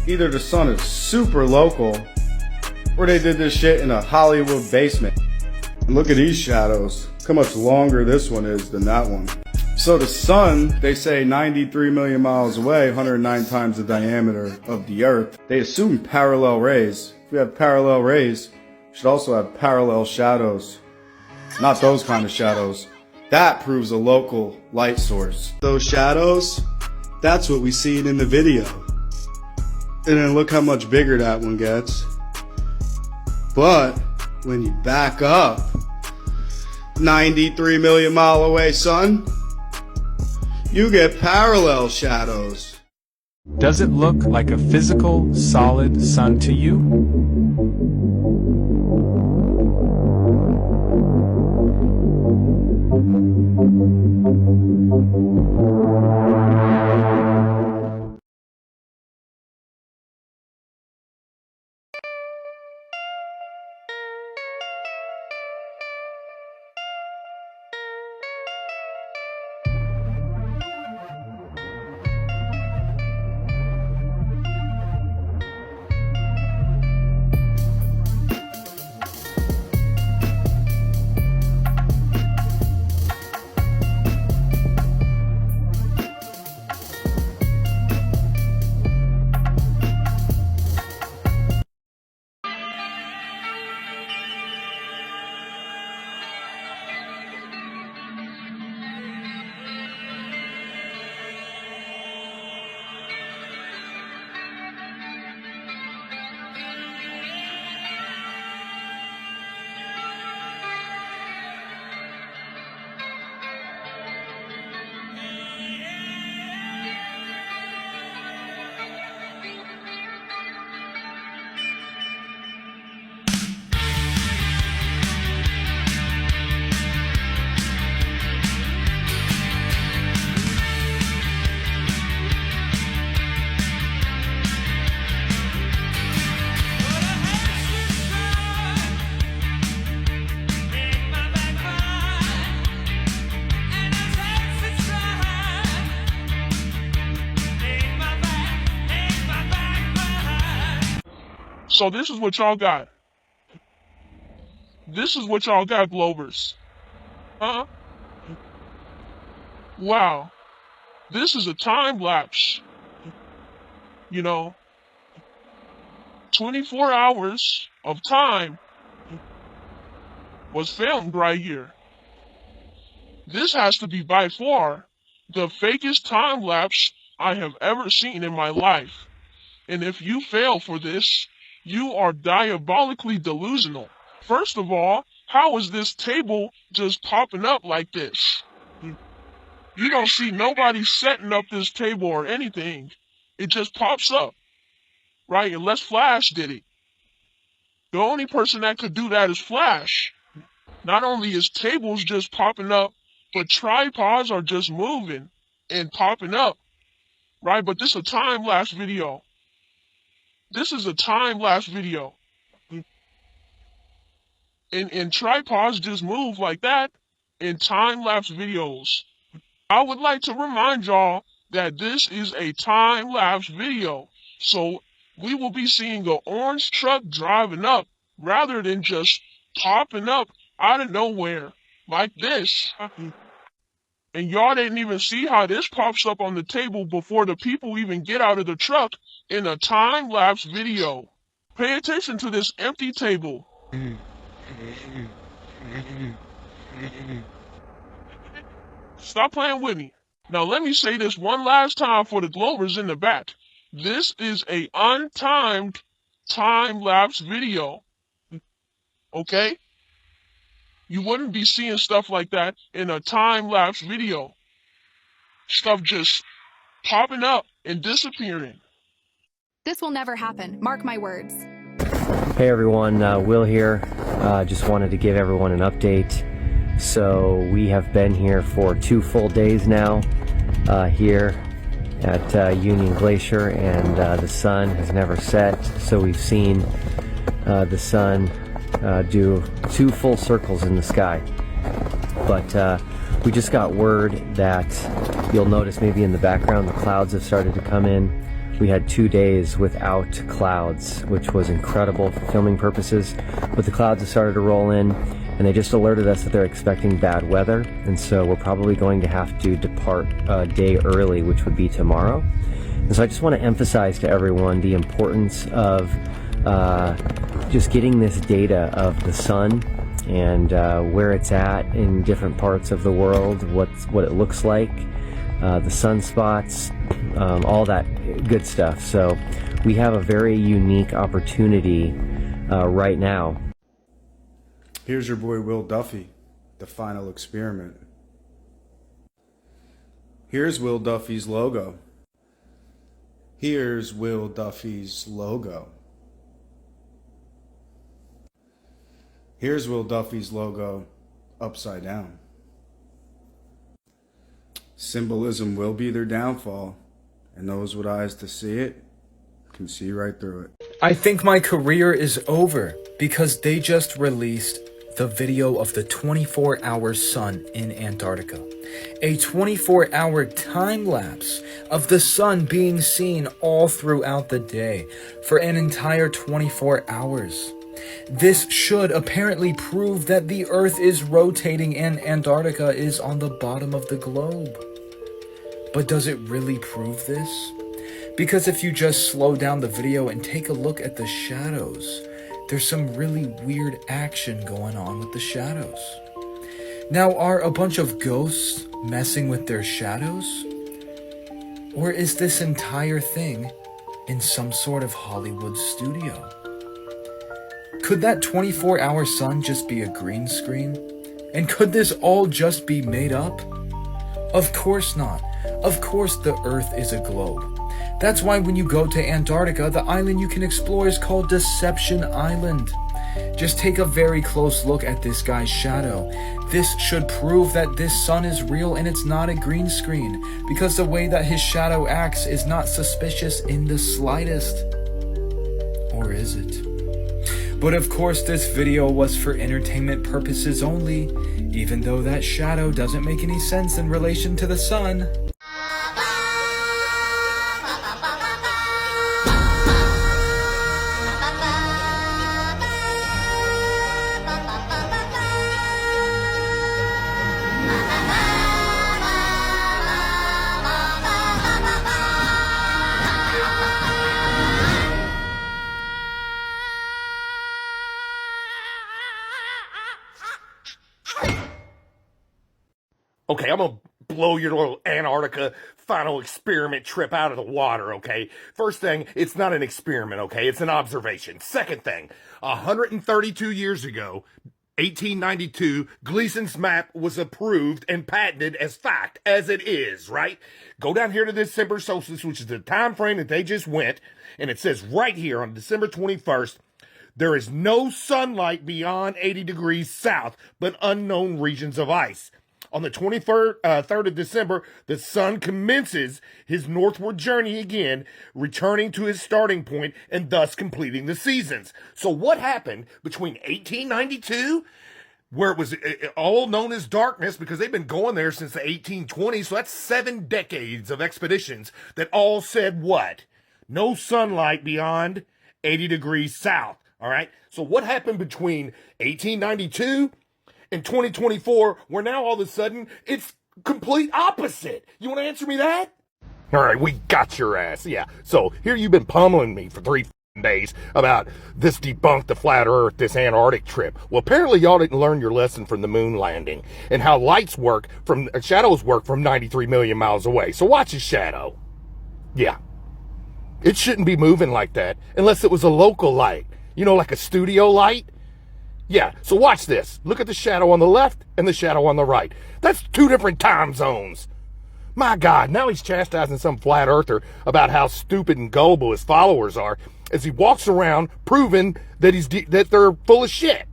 Either the sun is super local, or they did this shit in a Hollywood basement. And look at these shadows. Look how much longer this one is than that one. So the sun, they say 93 million miles away, 109 times the diameter of the Earth. They assume parallel rays. If we have parallel rays, we should also have parallel shadows. Not those kind of shadows. That proves a local light source. Those shadows, that's what we seen in the video. And then look how much bigger that one gets. But when you back up 93 million mile away sun, you get parallel shadows. Does it look like a physical, solid sun to you? So this is what y'all got. This is what y'all got, Globers. Wow. This is a time lapse. 24 hours of time was filmed right here. This has to be by far the fakest time lapse I have ever seen in my life. And if you fail for this, you are diabolically delusional. First of all, how is this table just popping up like this? You don't see nobody setting up this table or anything. It just pops up, right? Unless Flash did it. The only person that could do that is Flash. Not only is tables just popping up, but tripods are just moving and popping up, right? But this is a time-lapse video. This is a time-lapse video. And tripods just move like that in time-lapse videos. I would like to remind y'all that this is a time-lapse video. So we will be seeing an orange truck driving up rather than just popping up out of nowhere like this. And y'all didn't even see how this pops up on the table before the people even get out of the truck in a time-lapse video. Pay attention to this empty table. Stop playing with me. Now let me say this one last time for the Globers in the back. This is a untimed time-lapse video. Okay? You wouldn't be seeing stuff like that in a time-lapse video. Stuff just popping up and disappearing. This will never happen. Mark my words. Hey everyone, Will here. Just wanted to give everyone an update. So we have been here for 2 full days now, here at Union Glacier, and the sun has never set. So we've seen the sun do 2 full circles in the sky. But we just got word that you'll notice maybe in the background the clouds have started to come in. We had 2 days without clouds, which was incredible for filming purposes. But the clouds have started to roll in, and they just alerted us that they're expecting bad weather, and so we're probably going to have to depart a day early, which would be tomorrow. And so I just want to emphasize to everyone the importance of just getting this data of the sun and where it's at in different parts of the world, what it looks like, the sunspots, all that good stuff. So we have a very unique opportunity right now. Here's your boy Will Duffy, the final experiment. Here's Will Duffy's logo. Here's Will Duffy's logo. Here's Will Duffy's logo upside down. Symbolism will be their downfall, and those with eyes to see it can see right through it. I think my career is over because they just released the video of the 24-hour sun in Antarctica. A 24-hour time lapse of the sun being seen all throughout the day for an entire 24 hours. This should apparently prove that the Earth is rotating and Antarctica is on the bottom of the globe. But does it really prove this? Because if you just slow down the video and take a look at the shadows, there's some really weird action going on with the shadows. Now, are a bunch of ghosts messing with their shadows? Or is this entire thing in some sort of Hollywood studio? Could that 24-hour sun just be a green screen? And could this all just be made up? Of course not. Of course the Earth is a globe. That's why when you go to Antarctica, the island you can explore is called Deception Island. Just take a very close look at this guy's shadow. This should prove that this sun is real and it's not a green screen, because the way that his shadow acts is not suspicious in the slightest. Or is it? But of course this video was for entertainment purposes only, even though that shadow doesn't make any sense in relation to the sun. Okay, I'm gonna blow your little Antarctica final experiment trip out of the water, okay? First thing, it's not an experiment, okay? It's an observation. Second thing, 132 years ago, 1892, Gleason's map was approved and patented as fact, as it is, right? Go down here to December solstice, which is the time frame that they just went, and it says right here on December 21st, there is no sunlight beyond 80 degrees south, but unknown regions of ice. On the 23rd of December, the sun commences his northward journey again, returning to his starting point and thus completing the seasons. So what happened between 1892, where it was all known as darkness because they've been going there since the 1820s, so that's 7 decades of expeditions that all said what? No sunlight beyond 80 degrees south, all right? So what happened between 1892 in 2024, where now all of a sudden it's complete opposite? You want to answer me that? All right, we got your ass. Yeah. So here you've been pummeling me for 3 days about this debunked the flat Earth, this Antarctic trip. Well, apparently y'all didn't learn your lesson from the moon landing and how shadows work from 93 million miles away. So watch his shadow. Yeah. It shouldn't be moving like that unless it was a local light. You know, like a studio light. Yeah, so watch this. Look at the shadow on the left and the shadow on the right. That's 2 different time zones. My God, now he's chastising some flat earther about how stupid and gullible his followers are as he walks around proving that that they're full of shit.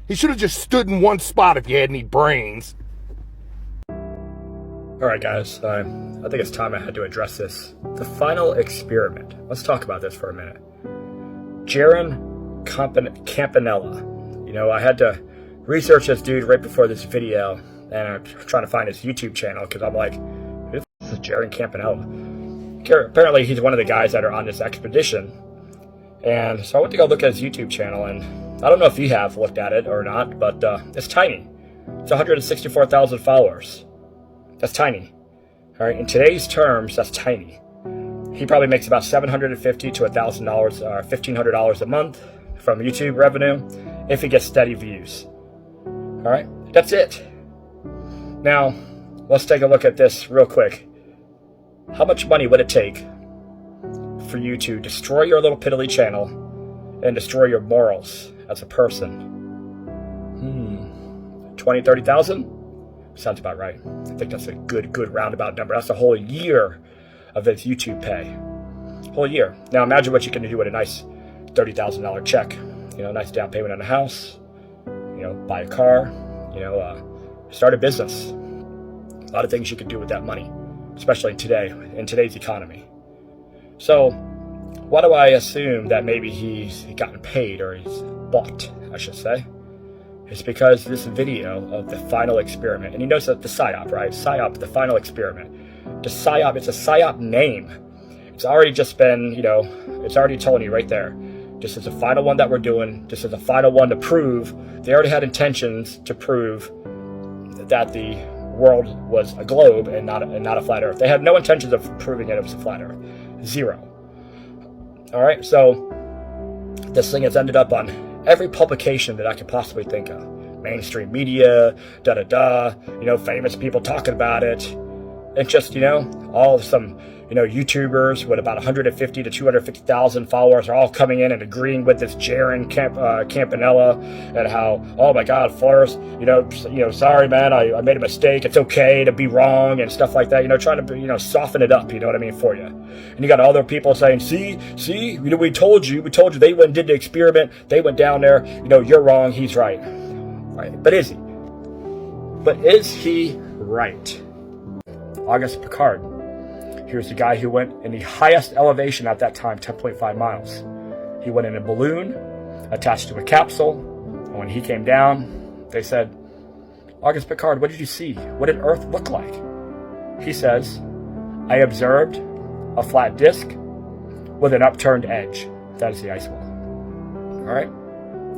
He should have just stood in one spot if he had any brains. Alright guys, I think it's time I had to address this. The final experiment. Let's talk about this for a minute. Jaron Campanella. You know, I had to research this dude right before this video, and I'm trying to find his YouTube channel, because I'm like, who the f*** is Jaron Campanella? apparently he's one of the guys that are on this expedition. And so I went to go look at his YouTube channel, and I don't know if you have looked at it or not, but it's tiny. It's 164,000 followers. That's tiny. All right, in today's terms, that's tiny. He probably makes about $750 to $1,000 or $1,500 a month from YouTube revenue if he gets steady views. All right, that's it. Now, let's take a look at this real quick. How much money would it take for you to destroy your little piddly channel and destroy your morals as a person? 20, 30,000? Sounds about right. I think that's a good roundabout number. That's a whole year of his YouTube pay. Whole year. Now imagine what you can do with a nice $30,000 check. You know, nice down payment on a house. You know, buy a car. You know, start a business. A lot of things you could do with that money, especially in today's economy. So, why do I assume that maybe he's gotten paid, or he's bought, I should say? It's because this video of the final experiment, and you notice that the PSYOP, right? PSYOP, the final experiment. The PSYOP, it's a PSYOP name. It's already just been, you know, it's already telling you right there. This is the final one that we're doing. This is the final one to prove. They already had intentions to prove that the world was a globe and not a flat earth. They had no intentions of proving it was a flat earth. Zero. All right, so this thing has ended up on every publication that I could possibly think of. Mainstream media, you know, famous people talking about it. And just, you know, all of some, you know, YouTubers with about 150 to 250,000 followers are all coming in and agreeing with this Jaron Campanella, and how, oh my God, Forrest, you know, sorry man, I made a mistake. It's okay to be wrong and stuff like that. You know, trying to, you know, soften it up. You know what I mean, for you. And you got other people saying, see, you know, we told you. They went and did the experiment. They went down there. You know, you're wrong. He's right. Right. But is he? Right? August Picard. Here's the guy who went in the highest elevation at that time, 10.5 miles. He went in a balloon attached to a capsule. And when he came down, they said, August Picard, what did you see? What did Earth look like? He says, I observed a flat disk with an upturned edge. That is the ice wall. All right?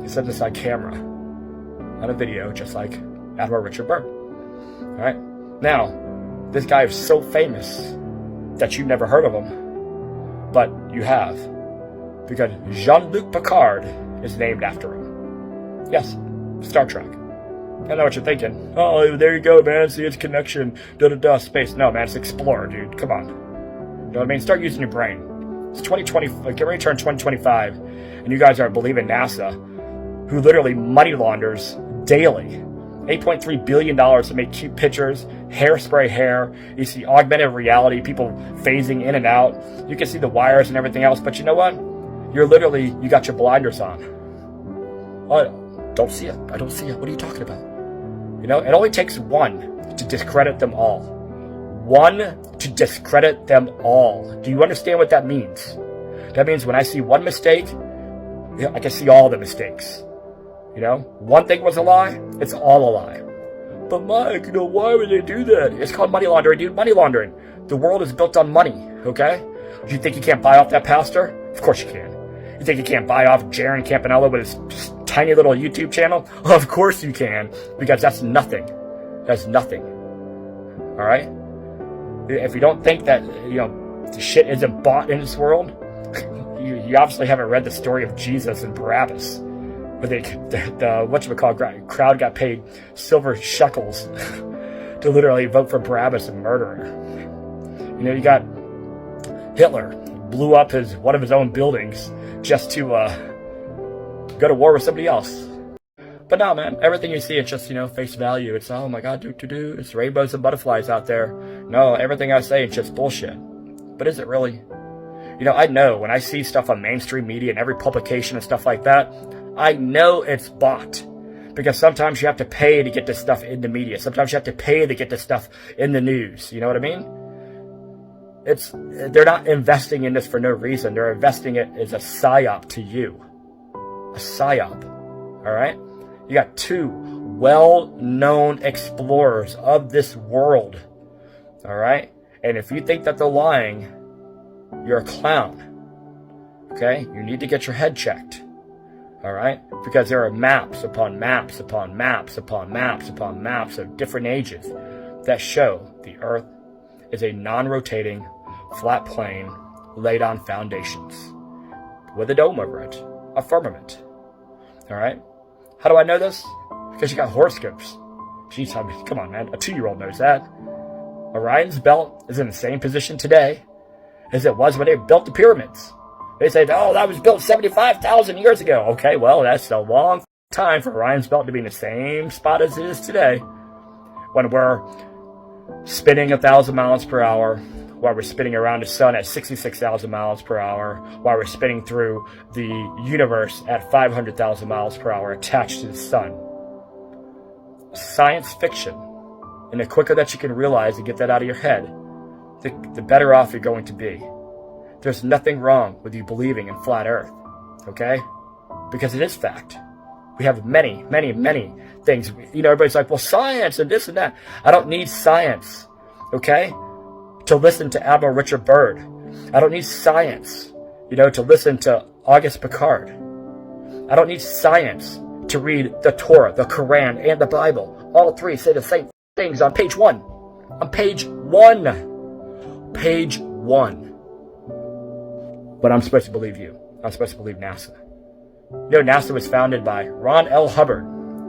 He said this on camera, on a video, just like Admiral Richard Byrd. All right? Now, this guy is so famous that you've never heard of him, but you have, because Jean-Luc Picard is named after him. Yes, Star Trek. I know what you're thinking. Oh, there you go, man. See, it's connection. Space. No, man, it's Explorer, dude. Come on. You know what I mean? Start using your brain. It's 2020. Get ready to turn 2025, and you guys are believing NASA, who literally money launders daily $8.3 billion to make cute pictures, hairspray hair. You see augmented reality, people phasing in and out. You can see the wires and everything else, but you know what? You got your blinders on. Oh, don't see it. I don't see it. What are you talking about? You know, it only takes one to discredit them all. One to discredit them all. Do you understand what that means? That means when I see one mistake, I can see all the mistakes. You know, one thing was a lie, it's all a lie. But Mike, you know, why would they do that? It's called money laundering, dude. Money laundering. The world is built on money, okay? Do you think you can't buy off that pastor? Of course you can. You think you can't buy off Jaron Campanella with his tiny little YouTube channel? Of course you can, because that's nothing. That's nothing. All right? If you don't think that, you know, the shit isn't bought in this world, you obviously haven't read the story of Jesus and Barabbas. Where the crowd got paid silver shekels to literally vote for Barabbas and murder her. You know, you got Hitler blew up one of his own buildings just to go to war with somebody else. But no, man, everything you see, it's just, you know, face value. It's, oh my God, it's rainbows and butterflies out there. No, everything I say is just bullshit. But is it really? You know, I know when I see stuff on mainstream media and every publication and stuff like that, I know it's bought, because sometimes you have to pay to get this stuff in the media. Sometimes you have to pay to get this stuff in the news. You know what I mean? They're not investing in this for no reason. They're investing it as a psyop to you. A psyop. All right? You got two well-known explorers of this world. All right? And if you think that they're lying, You're a clown. Okay? You need to get your head checked. All right? Because there are maps upon maps upon maps upon maps upon maps of different ages that show the Earth is a non-rotating, flat plane laid on foundations with a dome over it, a firmament. All right? How do I know this? Because you got horoscopes. Jeez, I mean, come on, man. A 2-year-old knows that. Orion's belt is in the same position today as it was when they built the pyramids. They say, oh, that was built 75,000 years ago. Okay, well, that's a long time for Orion's belt to be in the same spot as it is today. When we're spinning 1,000 miles per hour, while we're spinning around the sun at 66,000 miles per hour, while we're spinning through the universe at 500,000 miles per hour attached to the sun. Science fiction. And the quicker that you can realize and get that out of your head, the better off you're going to be. There's nothing wrong with you believing in flat Earth, okay? Because it is fact. We have many, many, many things. You know, everybody's like, well, science and this and that. I don't need science, okay, to listen to Admiral Richard Byrd. I don't need science, you know, to listen to Auguste Piccard. I don't need science to read the Torah, the Quran, and the Bible. All three say the same things on page 1. On page 1. Page 1. But I'm supposed to believe you. I'm supposed to believe NASA. You know, NASA was founded by Ron L. Hubbard.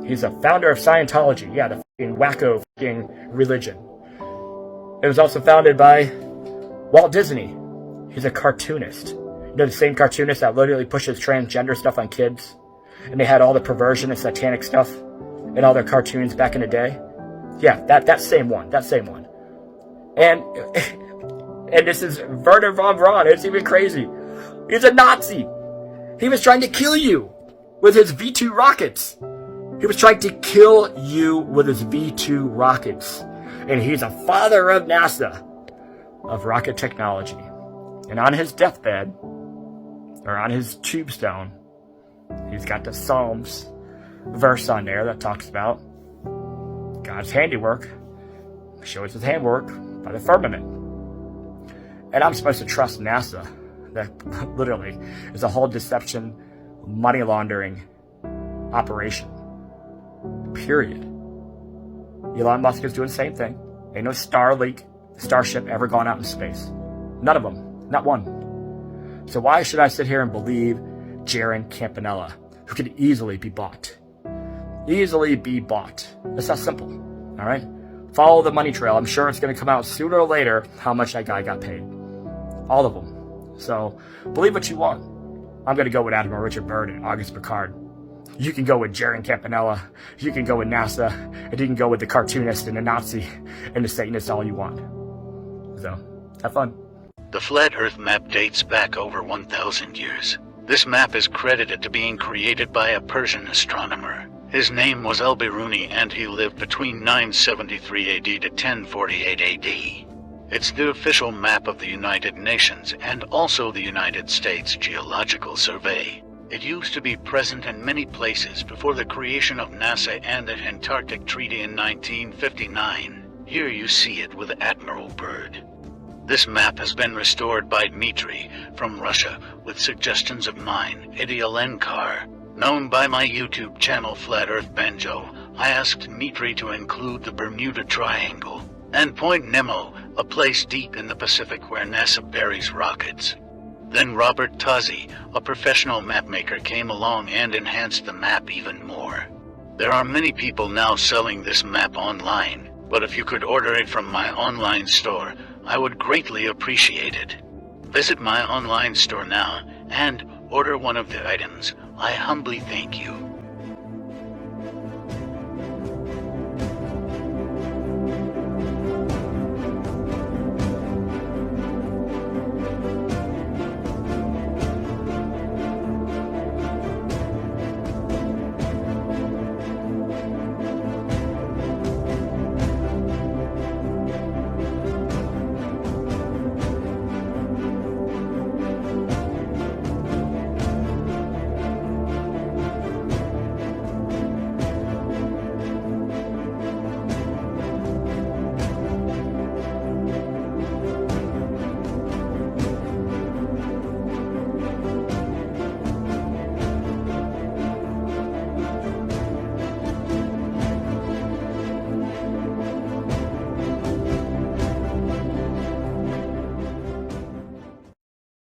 He's a founder of Scientology. Yeah, the fucking wacko fucking religion. It was also founded by Walt Disney. He's a cartoonist. You know, the same cartoonist that literally pushes transgender stuff on kids? And they had all the perversion and satanic stuff in all their cartoons back in the day? Yeah, that same one. That same one. And this is Werner von Braun. It's even crazy. He's a Nazi. He was trying to kill you with his V2 rockets. He was trying to kill you with his V2 rockets. And he's a father of NASA, of rocket technology. And on his deathbed, or on his tombstone, he's got the Psalms verse on there that talks about God's handiwork. Shows his handwork by the firmament. And I'm supposed to trust NASA. That literally is a whole deception, money laundering operation. Period. Elon Musk is doing the same thing. Ain't no Starship ever gone out in space. None of them. Not one. So why should I sit here and believe Jaron Campanella, who could easily be bought? Easily be bought. It's that simple. All right? Follow the money trail. I'm sure it's going to come out sooner or later how much that guy got paid. All of them. So, believe what you want. I'm going to go with Admiral Richard Byrd and Auguste Piccard. You can go with Jaron Campanella. You can go with NASA. And you can go with the cartoonist and the Nazi and the Satanist all you want. So, have fun. The Flat Earth map dates back over 1,000 years. This map is credited to being created by a Persian astronomer. His name was Al-Biruni, and he lived between 973 AD to 1048 AD. It's the official map of the United Nations and also the United States Geological Survey. It used to be present in many places before the creation of NASA and the Antarctic Treaty in 1959. Here you see it with Admiral Byrd. This map has been restored by Dmitry from Russia with suggestions of mine, Eddie Alenkar. Known by my YouTube channel Flat Earth Banjo, I asked Dmitry to include the Bermuda Triangle and Point Nemo, a place deep in the Pacific where NASA buries rockets. Then Robert Tozzi, a professional mapmaker, came along and enhanced the map even more. There are many people now selling this map online, but if you could order it from my online store, I would greatly appreciate it. Visit my online store now and order one of the items. I humbly thank you.